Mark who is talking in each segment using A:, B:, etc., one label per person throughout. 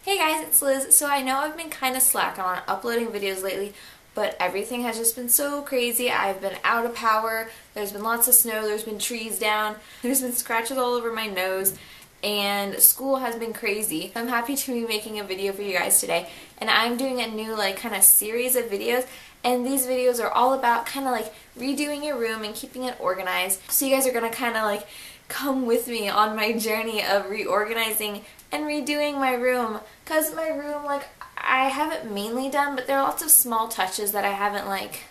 A: Hey guys, it's Liz. So I know I've been kind of slack on uploading videos lately, but everything has just been so crazy. I've been out of power, there's been lots of snow, there's been trees down, there's been scratches all over my nose, and school has been crazy. I'm happy to be making a video for you guys today, and I'm doing a new kind of series of videos, and these videos are all about kind of redoing your room and keeping it organized. So you guys are going to kind of come with me on my journey of reorganizing and redoing my room, because my room, I have it mainly done, but there are lots of small touches that I haven't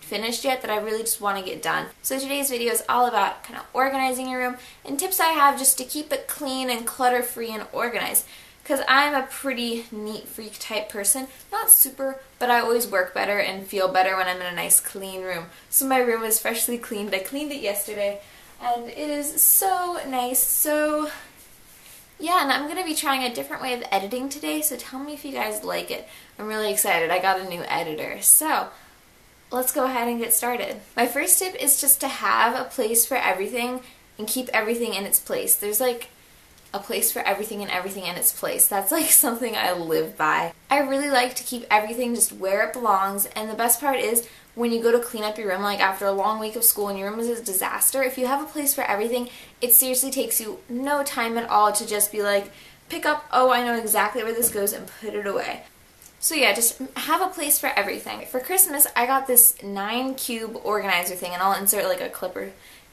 A: finished yet that I really just want to get done. So today's video is all about kind of organizing your room and tips I have just to keep it clean and clutter-free and organized, because I'm a pretty neat freak type person. Not super, but I always work better and feel better when I'm in a nice clean room. So my room is freshly cleaned. I cleaned it yesterday and it is so nice. So yeah, and I'm going to be trying a different way of editing today, so tell me if you guys like it. I'm really excited. I got a new editor. So let's go ahead and get started. My first tip is just to have a place for everything and keep everything in its place. There's a place for everything and everything in its place. That's something I live by. I really like to keep everything just where it belongs, and the best part is when you go to clean up your room, after a long week of school and your room is a disaster, if you have a place for everything, it seriously takes you no time at all to just be pick up, oh, I know exactly where this goes, and put it away. So yeah, just have a place for everything. For Christmas, I got this 9-cube organizer thing, and I'll insert a clipper.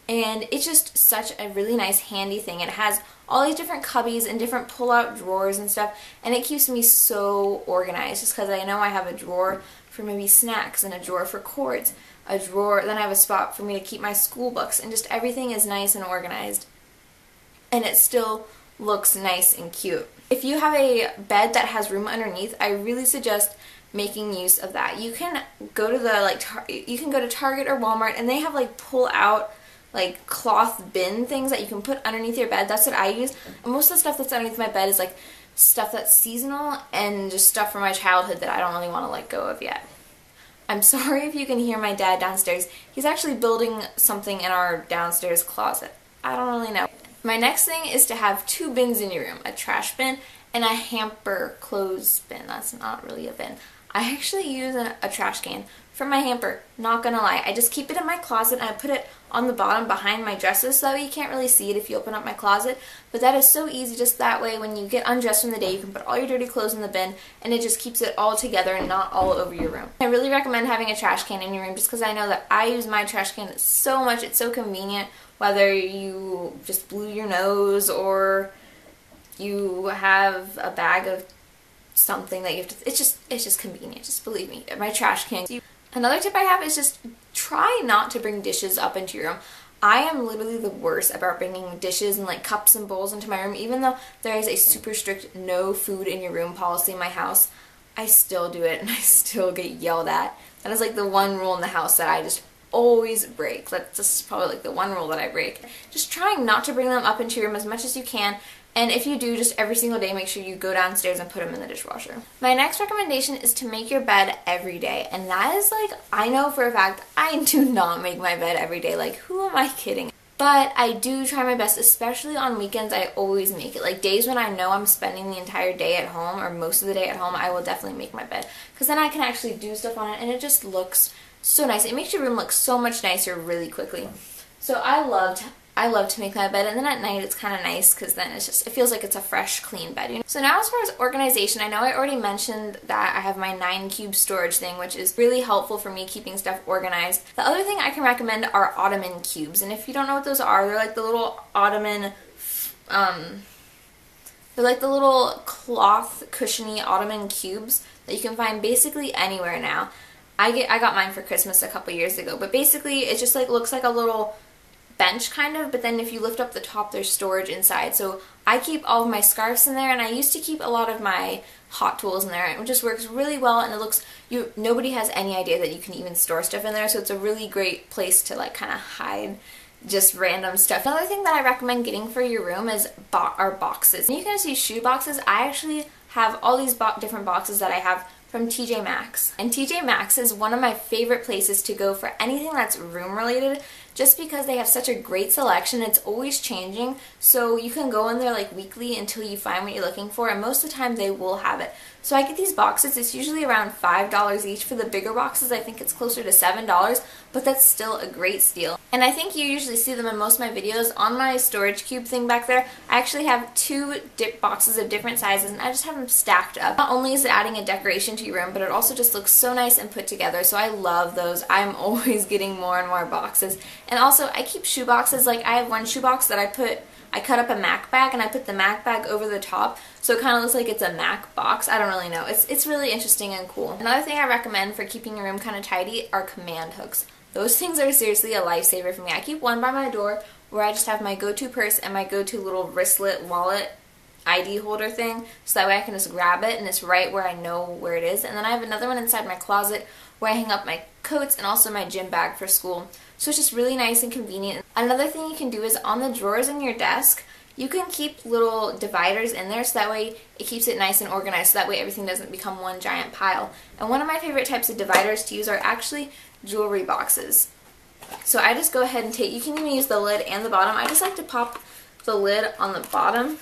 A: And it's just such a really nice handy thing. It has all these different cubbies and different pull-out drawers and stuff, and it keeps me so organized just because I know I have a drawer for maybe snacks and a drawer for cords, a drawer, then I have a spot for me to keep my school books, and just everything is nice and organized. And it still looks nice and cute. If you have a bed that has room underneath, I really suggest making use of that. You can go to you can go to Target or Walmart, and they have pull out cloth bin things that you can put underneath your bed. That's what I use. And most of the stuff that's underneath my bed is stuff that's seasonal and just stuff from my childhood that I don't really want to let go of yet. I'm sorry if you can hear my dad downstairs. He's actually building something in our downstairs closet. I don't really know. My next thing is to have 2 bins in your room, a trash bin and a hamper clothes bin. That's not really a bin. I actually use a trash can for my hamper, not gonna lie. I just keep it in my closet and I put it on the bottom behind my dresses so that way you can't really see it if you open up my closet. But that is so easy, just that way when you get undressed from the day you can put all your dirty clothes in the bin and it just keeps it all together and not all over your room. I really recommend having a trash can in your room just because I know that I use my trash can so much. It's so convenient, whether you just blew your nose or you have a bag of something that you have to, it's just convenient. Just believe me, my trash can. Another tip I have is just try not to bring dishes up into your room. I am literally the worst about bringing dishes and cups and bowls into my room. Even though there is a super strict no food in your room policy in my house, I still do it and I still get yelled at. That is the one rule in the house that I just always break. That's just probably the one rule that I break. Just trying not to bring them up into your room as much as you can. And if you do, just every single day, make sure you go downstairs and put them in the dishwasher. My next recommendation is to make your bed every day. And that is I know for a fact, I do not make my bed every day. Who am I kidding? But I do try my best, especially on weekends, I always make it. Days when I know I'm spending the entire day at home, or most of the day at home, I will definitely make my bed. Because then I can actually do stuff on it, and it just looks so nice. It makes your room look so much nicer really quickly. So I love to make my bed, and then at night it's kind of nice because then it feels like it's a fresh, clean bed. So now as far as organization, I know I already mentioned that I have my 9-cube storage thing, which is really helpful for me keeping stuff organized. The other thing I can recommend are ottoman cubes, and if you don't know what those are, they're the little ottoman, they're the little cloth cushiony ottoman cubes that you can find basically anywhere now. I got mine for Christmas a couple years ago, but basically it just looks like a little bench kind of, but then if you lift up the top there's storage inside. So I keep all of my scarves in there, and I used to keep a lot of my hot tools in there, and it just works really well, and it looks, nobody has any idea that you can even store stuff in there, so it's a really great place to kind of hide just random stuff. Another thing that I recommend getting for your room is are boxes. And you can just use shoe boxes. I actually have all these different boxes that I have from TJ Maxx. And TJ Maxx is one of my favorite places to go for anything that's room related, just because they have such a great selection. It's always changing, so you can go in there like weekly until you find what you're looking for, and most of the time they will have it. So I get these boxes. It's usually around $5 each. For the bigger boxes, I think it's closer to $7, but that's still a great steal. And I think you usually see them in most of my videos. On my storage cube thing back there, I actually have 2 dip boxes of different sizes, and I just have them stacked up. Not only is it adding a decoration to your room, but it also just looks so nice and put together, so I love those. I'm always getting more and more boxes. And also, I keep shoe boxes. Like, I have one shoe box that I cut up a Mac bag, and I put the Mac bag over the top, so it kind of looks like it's a Mac box. I don't really know. It's really interesting and cool. Another thing I recommend for keeping your room kind of tidy are command hooks. Those things are seriously a lifesaver for me. I keep one by my door where I just have my go-to purse and my go-to little wristlet wallet ID holder thing, so that way I can just grab it and it's right where I know where it is. And then I have another one inside my closet where I hang up my coats and also my gym bag for school. So it's just really nice and convenient. Another thing you can do is on the drawers in your desk, you can keep little dividers in there, so that way it keeps it nice and organized, so that way everything doesn't become one giant pile. And one of my favorite types of dividers to use are actually jewelry boxes. So I just go ahead and you can even use the lid and the bottom. I just like to pop the lid on the bottom,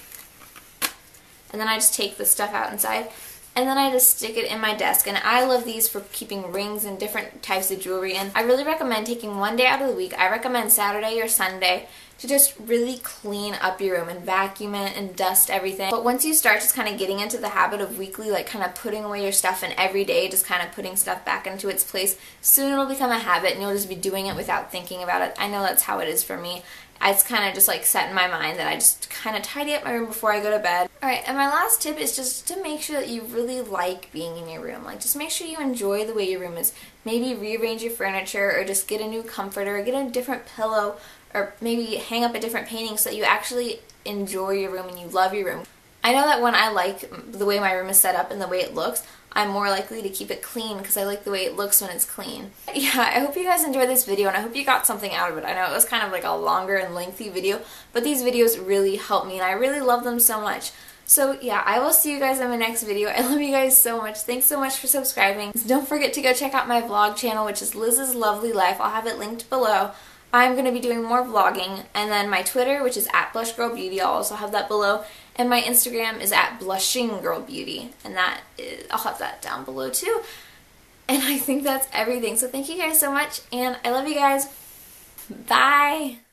A: and then I just take the stuff out inside, and then I just stick it in my desk. And I love these for keeping rings and different types of jewelry. And I really recommend taking one day out of the week. I recommend Saturday or Sunday to just really clean up your room and vacuum it and dust everything. But once you start just kind of getting into the habit of weekly, like kind of putting away your stuff, and every day just kind of putting stuff back into its place, soon it'll become a habit and you'll just be doing it without thinking about it. I know that's how it is for me. It's kind of just like set in my mind that I just kind of tidy up my room before I go to bed. Alright, and my last tip is just to make sure that you really like being in your room. Like, just make sure you enjoy the way your room is. Maybe rearrange your furniture, or just get a new comforter, or get a different pillow, or maybe hang up a different painting so that you actually enjoy your room and you love your room. I know that when I like the way my room is set up and the way it looks, I'm more likely to keep it clean because I like the way it looks when it's clean. Yeah, I hope you guys enjoyed this video, and I hope you got something out of it. I know it was kind of like a longer and lengthy video, but these videos really help me and I really love them so much. So yeah, I will see you guys in my next video. I love you guys so much. Thanks so much for subscribing. Don't forget to go check out my vlog channel, which is Liz's Lovely Life. I'll have it linked below. I'm going to be doing more vlogging, and then my Twitter, which is @BlushGirlBeauty, I'll also have that below, and my Instagram is @BlushingGirlBeauty, and I'll have that down below too. And I think that's everything. So thank you guys so much, and I love you guys. Bye!